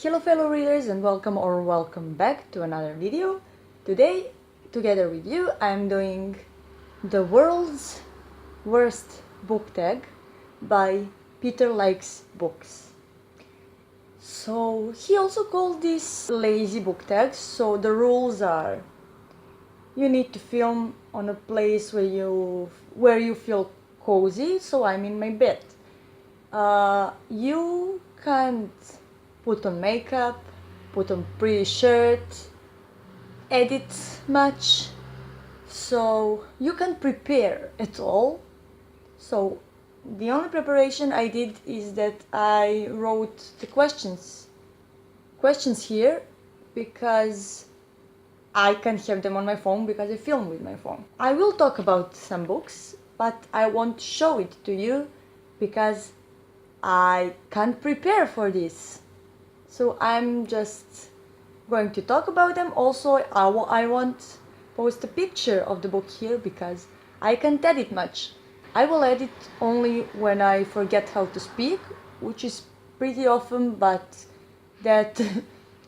Hello fellow readers and welcome back to another video. Today, together with you, I'm doing The World's Worst Book Tag by Peter Likes Books. So he also called this lazy book tags. So the rules are: you need to film on a place where you feel cozy, so I'm in my bed. You can't put on makeup, put on pretty shirt, edit much, so you can't prepare at all. So the only preparation I did is that I wrote the questions here because I can't have them on my phone because I film with my phone. I will talk about some books, but I won't show it to you because I can't prepare for this. So I'm just going to talk about them. Also, I won't post a picture of the book here because I can't edit much. I will edit only when I forget how to speak, which is pretty often, but that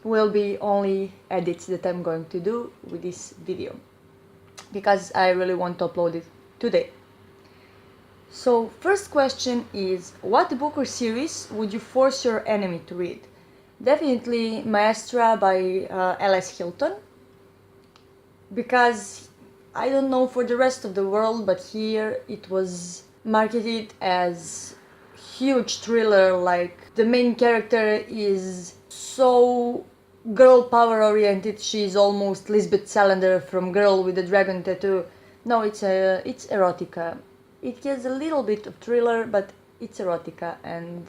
will be only edits that I'm going to do with this video because I really want to upload it today. So first question is, what book or series would you force your enemy to read? Definitely Maestra by L.S. Hilton, because I don't know for the rest of the world, but here it was marketed as huge thriller, like the main character is so girl power oriented, she's almost Lisbeth Salander from Girl with the Dragon Tattoo. No, it's erotica. It has a little bit of thriller, but it's erotica, and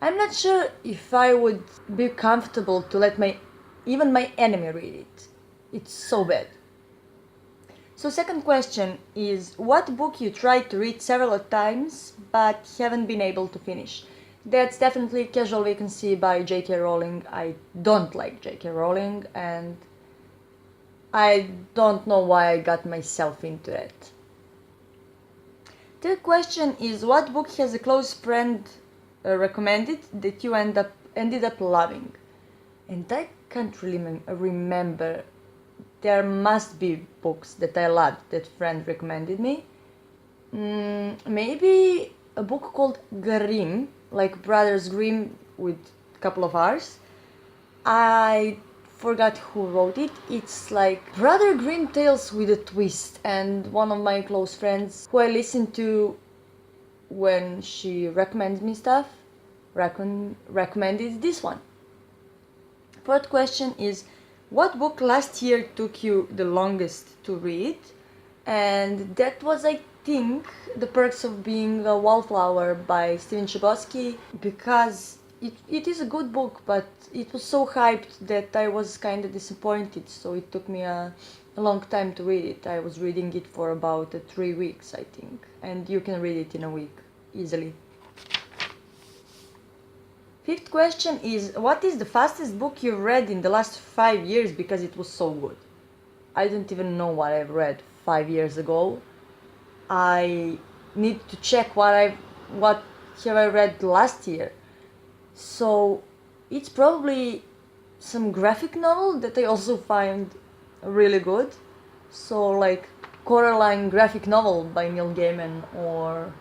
I'm not sure if I would be comfortable to let even my enemy read it. It's so bad. So second question is, what book you tried to read several times but haven't been able to finish? That's definitely Casual Vacancy by J.K. Rowling. I don't like J.K. Rowling and I don't know why I got myself into it. Third question is, what book has a close friend recommended that you ended up loving? And I can't really remember. There must be books that I loved that friend recommended me. Maybe a book called Grimm, like Brothers Grimm with a couple of R's. I forgot who wrote it. It's like Brother Grimm Tales with a twist, and one of my close friends who I listen to when she recommends me stuff recommended this one. Fourth question is, what book last year took you the longest to read? And that was, I think, The Perks of Being a Wallflower by Steven Chbosky, because it is a good book, but it was so hyped that I was kind of disappointed, so it took me a long time to read it. I was reading it for about 3 weeks, I think, and you can read it in a week easily. Fifth question is, what is the fastest book you've read in the last 5 years because it was so good? I don't even know what I've read 5 years ago. I need to check what have I read last year. So it's probably some graphic novel that I also find really good. So like Coraline graphic novel by Neil Gaiman, or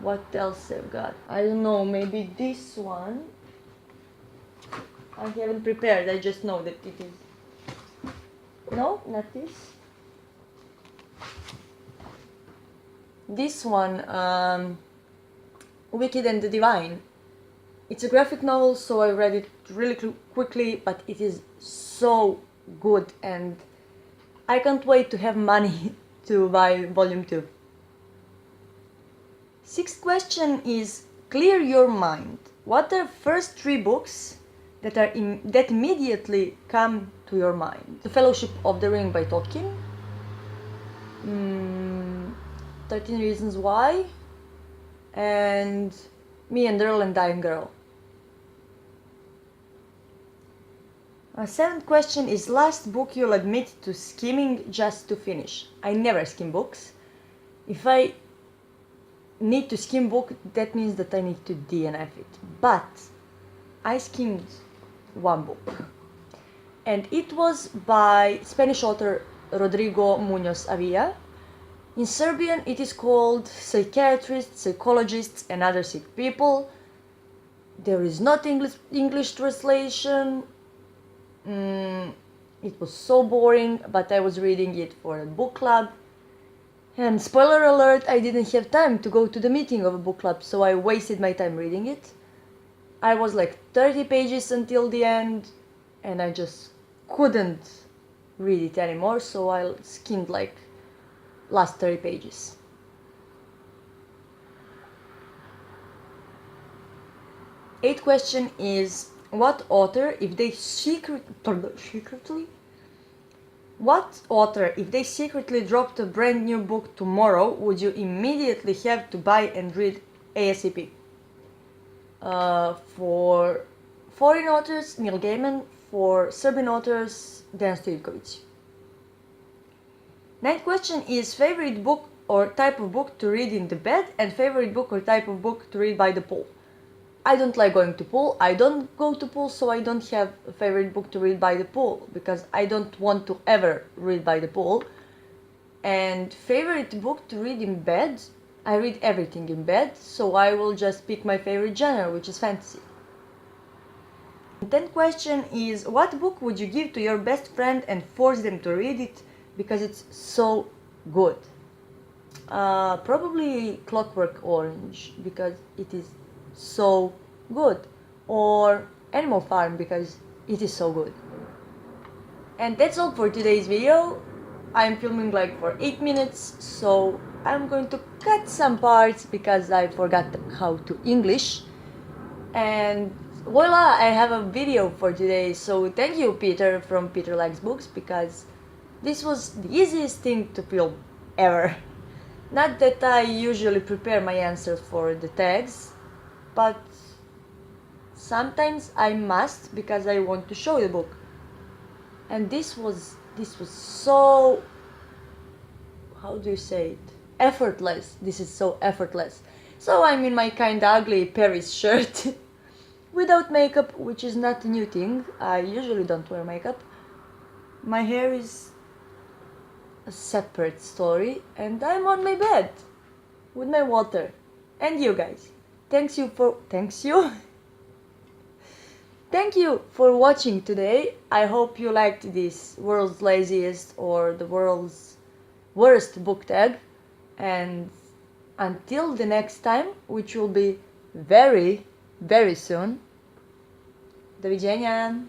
what else I've got? I don't know, maybe this one. I haven't prepared, I just know that it is. No, not this. This one, Wicked and the Divine. It's a graphic novel, so I read it really quickly, but it is so good and I can't wait to have money to buy volume 2. Sixth question is, clear your mind. What are first 3 books that immediately come to your mind? The Fellowship of the Ring by Tolkien, 13 Reasons Why, and Me and Earl and Dying Girl. Seventh question is, last book you'll admit to skimming just to finish. I never skim books. If I need to skim book, that means that I need to DNF it. But I skimmed one book. And it was by Spanish author Rodrigo Munoz Avila. In Serbian, it is called Psychiatrists, Psychologists, and Other Sick People. There is not English translation. It was so boring, but I was reading it for a book club. And spoiler alert, I didn't have time to go to the meeting of a book club, so I wasted my time reading it. I was like 30 pages until the end, and I just couldn't read it anymore, so I skimmed like last 30 pages. Eighth question is, what author, if they secretly dropped a brand new book tomorrow, would you immediately have to buy and read ASAP? For foreign authors, Neil Gaiman. For Serbian authors, Dejan Stojkovic. Ninth question is, favorite book or type of book to read in the bed, and favorite book or type of book to read by the pool. I don't like going to pool. I don't go to pool, so I don't have a favorite book to read by the pool, because I don't want to ever read by the pool. And favorite book to read in bed, I read everything in bed, so I will just pick my favorite genre, which is fantasy. The 10th question is, what book would you give to your best friend and force them to read it because it's so good? Probably Clockwork Orange, because it is so good, or Animal Farm, because it is so good. And that's all for today's video. I'm filming like for 8 minutes, so I'm going to cut some parts because I forgot how to English. And voila, I have a video for today. So thank you, Peter from Peter Likes Books, because this was the easiest thing to film ever. Not that I usually prepare my answers for the tags, but sometimes I must, because I want to show the book. And this was so, how do you say it? Effortless. This is so effortless. So I'm in my kinda ugly Paris shirt without makeup, which is not a new thing. I usually don't wear makeup. My hair is a separate story, and I'm on my bed with my water. And you guys, thank you for watching today. I hope you liked this world's laziest or the world's worst book tag. And until the next time, which will be very, very soon. Do widzenia.